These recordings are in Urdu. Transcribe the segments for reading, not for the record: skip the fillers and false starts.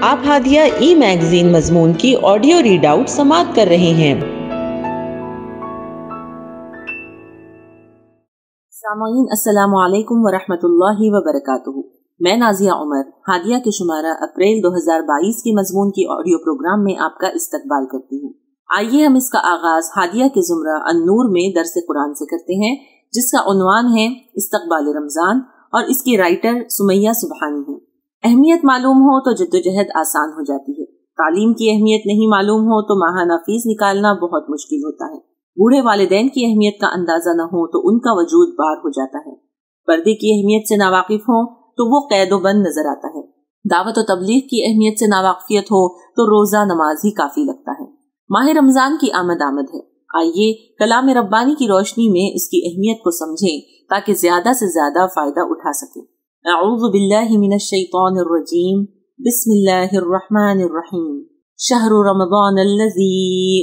آپ ہادیہ ای میگزین مضمون کی آڈیو ریڈ آؤٹ سماعت کر رہے ہیں۔ سامعین السلام علیکم ورحمۃ اللہ وبرکاتہ۔ میں نازیہ عمر ہادیہ کے شمارہ اپریل 2022 کے مضمون کی آڈیو پروگرام میں آپ کا استقبال کرتی ہوں۔ آئیے ہم اس کا آغاز ہادیہ کے زمرہ النور میں درس قرآن سے کرتے ہیں، جس کا عنوان ہے استقبال رمضان، اور اس کی رائٹر سمیہ سبحانی ہے۔ اہمیت معلوم ہو تو جدوجہد آسان ہو جاتی ہے۔ تعلیم کی اہمیت نہیں معلوم ہو تو ماہانہ فیس نکالنا بہت مشکل ہوتا ہے۔ بوڑھے والدین کی اہمیت کا اندازہ نہ ہو تو ان کا وجود بار ہو جاتا ہے۔ پردے کی اہمیت سے ناواقف ہو تو وہ قید و بند نظر آتا ہے۔ دعوت و تبلیغ کی اہمیت سے ناواقفیت ہو تو روزہ نماز ہی کافی لگتا ہے۔ ماہ رمضان کی آمد ہے۔ آئیے کلام ربانی کی روشنی میں اس کی اہمیت کو سمجھیں تاکہ زیادہ سے زیادہ فائدہ اٹھا سکیں۔ اعوذ باللہ من الشیطان الرجیم، بسم اللہ الرحمن الرحیم۔ شہر رمضان الذی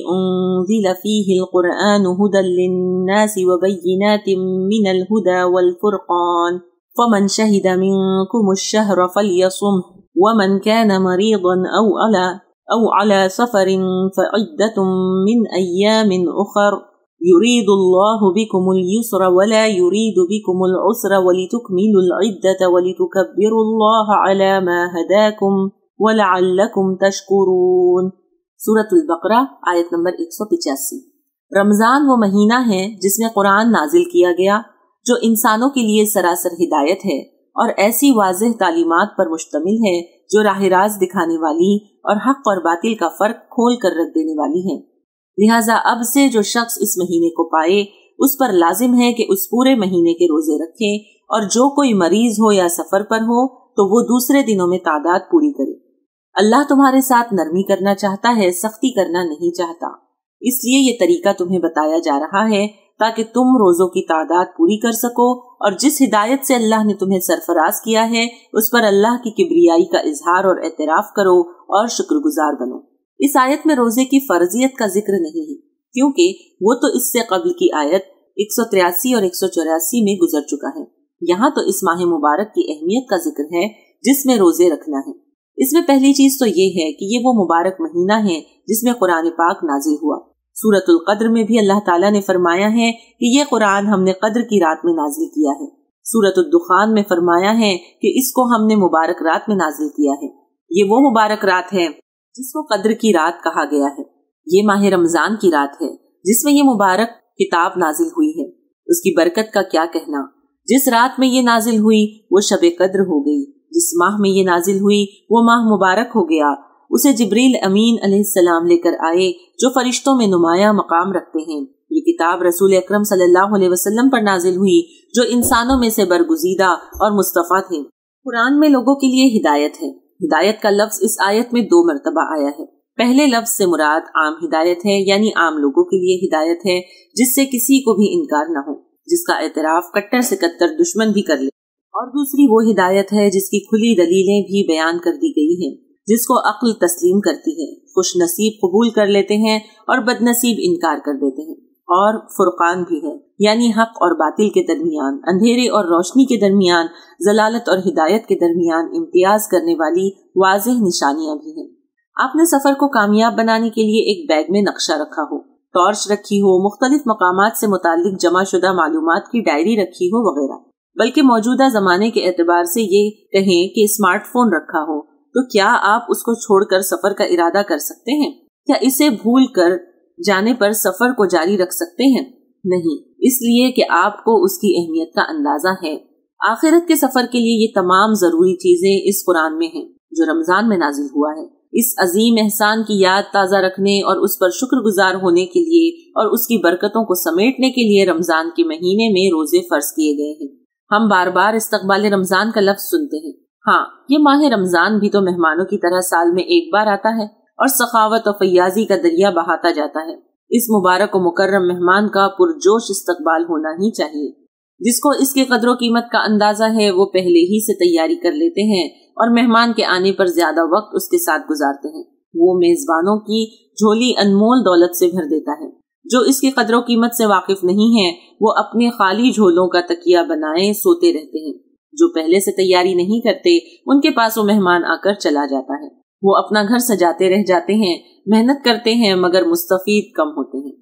انزل فیہ القرآن ھدی للناس وبینات من الھدی والفرقان فمن شہد منکم الشہر فلیصمہ ومن کان مریضا او علی سفر فعدۃ من ایام اخر يريد الله بكم اليسر ولا يريد بكم العسر ولتكملوا العدة ولتكبروا الله على ما هداكم ولعلكم تشكرون۔ سورۃ البقرہ آیت نمبر 185۔ رمضان وہ مہینہ ہے جس میں قرآن نازل کیا گیا، جو انسانوں کے لیے سراسر ہدایت ہے اور ایسی واضح تعلیمات پر مشتمل ہے جو راہ راست دکھانے والی اور حق اور باطل کا فرق کھول کر رکھ دینے والی ہے۔ لہٰذا اب سے جو شخص اس مہینے کو پائے اس پر لازم ہے کہ اس پورے مہینے کے روزے رکھے، اور جو کوئی مریض ہو یا سفر پر ہو تو وہ دوسرے دنوں میں تعداد پوری کرے۔ اللہ تمہارے ساتھ نرمی کرنا چاہتا ہے، سختی کرنا نہیں چاہتا، اس لیے یہ طریقہ تمہیں بتایا جا رہا ہے تاکہ تم روزوں کی تعداد پوری کر سکو، اور جس ہدایت سے اللہ نے تمہیں سرفراز کیا ہے اس پر اللہ کی کبریائی کا اظہار اور اعتراف کرو اور شکر گزار بنو۔ اس آیت میں روزے کی فرضیت کا ذکر نہیں ہے، کیونکہ وہ تو اس سے قبل کی آیت 183 اور 184 میں گزر چکا ہے۔ یہاں تو اس ماہ مبارک کی اہمیت کا ذکر ہے جس میں روزے رکھنا ہے۔ اس میں پہلی چیز تو یہ ہے کہ یہ وہ مبارک مہینہ ہے جس میں قرآن پاک نازل ہوا۔ سورۃ القدر میں بھی اللہ تعالیٰ نے فرمایا ہے کہ یہ قرآن ہم نے قدر کی رات میں نازل کیا ہے۔ سورۃ الدخان میں فرمایا ہے کہ اس کو ہم نے مبارک رات میں نازل کیا ہے۔ یہ وہ مبارک رات ہے جس کو قدر کی رات کہا گیا ہے۔ یہ ماہ رمضان کی رات ہے جس میں یہ مبارک کتاب نازل ہوئی ہے۔ اس کی برکت کا کیا کہنا۔ جس رات میں یہ نازل ہوئی وہ شب قدر ہو گئی، جس ماہ میں یہ نازل ہوئی وہ ماہ مبارک ہو گیا۔ اسے جبریل امین علیہ السلام لے کر آئے جو فرشتوں میں نمایاں مقام رکھتے ہیں۔ یہ کتاب رسول اکرم صلی اللہ علیہ وسلم پر نازل ہوئی جو انسانوں میں سے برگزیدہ اور مصطفیٰ تھے۔ قرآن میں لوگوں کے لیے ہدایت ہے۔ ہدایت کا لفظ اس آیت میں 2 مرتبہ آیا ہے۔ پہلے لفظ سے مراد عام ہدایت ہے، یعنی عام لوگوں کے لیے ہدایت ہے جس سے کسی کو بھی انکار نہ ہو، جس کا اعتراف کٹر سے کٹر دشمن بھی کر لے، اور دوسری وہ ہدایت ہے جس کی کھلی دلیلیں بھی بیان کر دی گئی ہیں، جس کو عقل تسلیم کرتی ہے، خوش نصیب قبول کر لیتے ہیں اور بد نصیب انکار کر دیتے ہیں۔ اور فرقان بھی ہے، یعنی حق اور باطل کے درمیان، اندھیرے اور روشنی کے درمیان، ضلالت اور ہدایت کے درمیان امتیاز کرنے والی واضح نشانیاں بھی ہیں۔ آپ نے سفر کو کامیاب بنانے کے لیے ایک بیگ میں نقشہ رکھا ہو، ٹارچ رکھی ہو، مختلف مقامات سے متعلق جمع شدہ معلومات کی ڈائری رکھی ہو وغیرہ، بلکہ موجودہ زمانے کے اعتبار سے یہ کہیں کہ اسمارٹ فون رکھا ہو، تو کیا آپ اس کو چھوڑ کر سفر کا ارادہ کر سکتے ہیں؟ کیا اسے بھول کر جانے پر سفر کو جاری رکھ سکتے ہیں؟ نہیں، اس لیے کہ آپ کو اس کی اہمیت کا اندازہ ہے۔ آخرت کے سفر کے لیے یہ تمام ضروری چیزیں اس قرآن میں ہیں جو رمضان میں نازل ہوا ہے۔ اس عظیم احسان کی یاد تازہ رکھنے اور اس پر شکر گزار ہونے کے لیے اور اس کی برکتوں کو سمیٹنے کے لیے رمضان کے مہینے میں روزے فرض کیے گئے ہیں۔ ہم بار بار استقبال رمضان کا لفظ سنتے ہیں۔ ہاں، یہ ماہ رمضان بھی تو مہمانوں کی طرح سال میں ایک بار آتا ہے اور سخاوت و فیاضی کا دریا بہاتا جاتا ہے۔ اس مبارک و مکرم مہمان کا پرجوش استقبال ہونا ہی چاہیے۔ جس کو اس کے قدر و قیمت کا اندازہ ہے وہ پہلے ہی سے تیاری کر لیتے ہیں اور مہمان کے آنے پر زیادہ وقت اس کے ساتھ گزارتے ہیں۔ وہ میزبانوں کی جھولی انمول دولت سے بھر دیتا ہے۔ جو اس کی قدر و قیمت سے واقف نہیں ہیں وہ اپنے خالی جھولوں کا تکیہ بنائے سوتے رہتے ہیں۔ جو پہلے سے تیاری نہیں کرتے ان کے پاس وہ مہمان آ کر چلا جاتا ہے۔ وہ اپنا گھر سجاتے رہ جاتے ہیں، محنت کرتے ہیں مگر مستفید کم ہوتے ہیں۔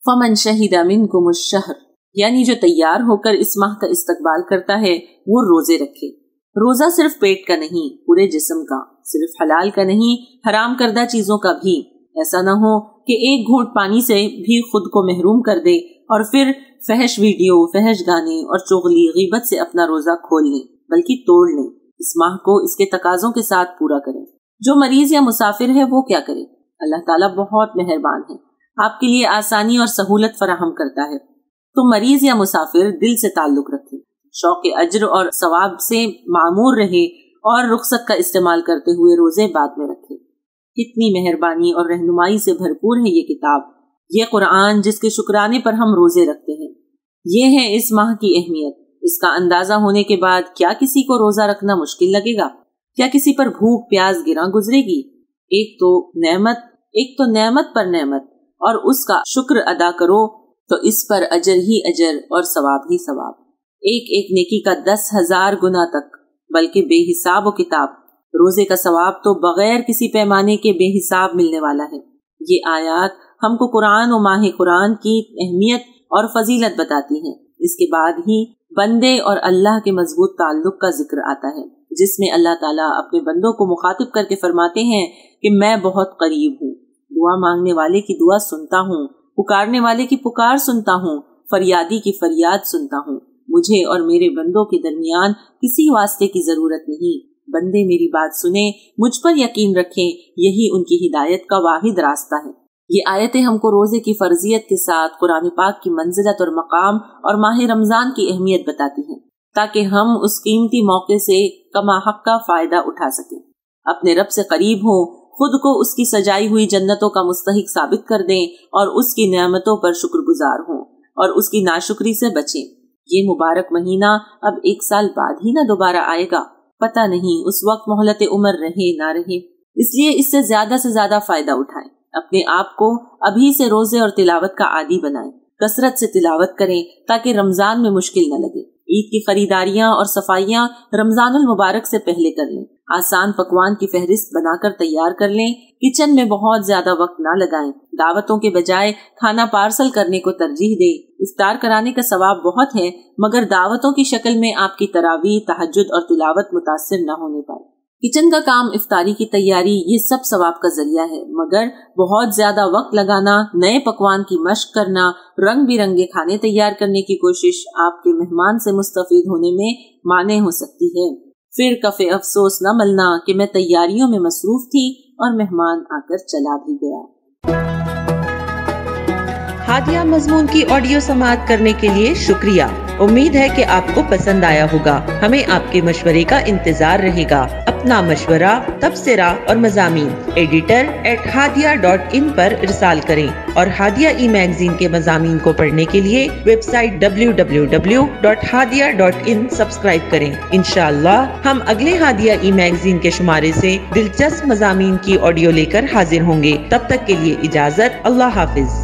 فمن شہد منکم الشہر، یعنی جو تیار ہو کر اس ماہ کا استقبال کرتا ہے وہ روزے رکھے۔ روزہ صرف پیٹ کا نہیں، پورے جسم کا، صرف حلال کا نہیں، حرام کردہ چیزوں کا بھی۔ ایسا نہ ہو کہ ایک گھونٹ پانی سے بھی خود کو محروم کر دے اور پھر فحش ویڈیو، فحش گانے اور چغلی، غیبت سے اپنا روزہ کھول لیں، بلکہ توڑ لیں۔ اس ماہ کو اس کے تقاضوں کے ساتھ پورا کریں۔ جو مریض یا مسافر ہے وہ کیا کرے؟ اللہ تعالیٰ بہت مہربان ہے، آپ کے لیے آسانی اور سہولت فراہم کرتا ہے۔ تو مریض یا مسافر دل سے تعلق رکھے، شوق اجر اور ثواب سے معمور رہے اور رخصت کا استعمال کرتے ہوئے روزے بعد میں رکھے۔ کتنی مہربانی اور رہنمائی سے بھرپور ہے یہ کتاب، یہ قرآن جس کے شکرانے پر ہم روزے رکھتے ہیں۔ یہ ہے اس ماہ کی اہمیت۔ اس کا اندازہ ہونے کے بعد کیا کسی کو روزہ رکھنا مشکل لگے گا؟ کیا کسی پر بھوک پیاس گراں گزرے گی؟ ایک تو نعمت پر نعمت، اور اس کا شکر ادا کرو تو اس پر اجر ہی اجر اور ثواب ہی ثواب، ایک ایک نیکی کا 10,000 گنا تک، بلکہ بے حساب و کتاب۔ روزے کا ثواب تو بغیر کسی پیمانے کے بے حساب ملنے والا ہے۔ یہ آیات ہم کو قرآن و ماہ قرآن کی اہمیت اور فضیلت بتاتی ہیں۔ اس کے بعد ہی بندے اور اللہ کے مضبوط تعلق کا ذکر آتا ہے، جس میں اللہ تعالیٰ اپنے بندوں کو مخاطب کر کے فرماتے ہیں کہ میں بہت قریب ہوں، دعا مانگنے والے کی دعا سنتا ہوں، پکارنے والے کی پکار سنتا ہوں، فریادی کی فریاد سنتا ہوں۔ مجھے اور میرے بندوں کے درمیان کسی واسطے کی ضرورت نہیں۔ بندے میری بات سنیں، مجھ پر یقین رکھیں، یہی ان کی ہدایت کا واحد راستہ ہے۔ یہ آیتیں ہم کو روزے کی فرضیت کے ساتھ قرآن پاک کی منزلت اور مقام اور ماہ رمضان کی اہمیت بتاتی ہیں، تاکہ ہم اس قیمتی موقع سے کما حق کا فائدہ اٹھا سکیں، اپنے رب سے قریب ہوں، خود کو اس کی سجائی ہوئی جنتوں کا مستحق ثابت کر دیں اور اس کی نعمتوں پر شکر گزار ہوں اور اس کی ناشکری سے بچیں۔ یہ مبارک مہینہ اب 1 سال بعد ہی نہ دوبارہ آئے گا، پتہ نہیں اس وقت مہلت عمر رہے نہ رہے، اس لیے اس سے زیادہ فائدہ اٹھائیں۔ اپنے آپ کو ابھی سے روزے اور تلاوت کا عادی بنائیں، کثرت سے تلاوت کریں تاکہ رمضان میں مشکل نہ لگے۔ عید کی خریداریاں اور صفائیاں رمضان المبارک سے پہلے کر لیں، آسان پکوان کی فہرست بنا کر تیار کر لیں، کچن میں بہت زیادہ وقت نہ لگائیں، دعوتوں کے بجائے کھانا پارسل کرنے کو ترجیح دیں۔ افطار کرانے کا ثواب بہت ہے، مگر دعوتوں کی شکل میں آپ کی تراویح، تہجد اور تلاوت متاثر نہ ہونے پائے۔ کچن کا کام، افطاری کی تیاری، یہ سب ثواب کا ذریعہ ہے، مگر بہت زیادہ وقت لگانا، نئے پکوان کی مشق کرنا، رنگ برنگے کھانے تیار کرنے کی کوشش آپ کے مہمان سے مستفید ہونے میں مانع ہو سکتی ہے۔ پھر کف افسوس نہ ملنا کہ میں تیاریوں میں مصروف تھی اور مہمان آ کر چلا بھی گیا۔ ہادیہ مضمون کی آڈیو سماعت کرنے کے لیے شکریہ۔ امید ہے کہ آپ کو پسند آیا ہوگا۔ ہمیں آپ کے مشورے کا انتظار رہے گا۔ اپنا مشورہ، تبصرہ اور مضامین editor@hadia.in پر ارسال کریں اور ہادیہ ای میگزین کے مضامین کو پڑھنے کے لیے ویب سائٹ www.hadia.in سبسکرائب کریں۔ انشاءاللہ ہم اگلے ہادیہ ای میگزین کے شمارے سے دلچسپ مضامین کی آڈیو لے کر حاضر ہوں گے۔ تب تک کے لیے اجازت، اللہ حافظ۔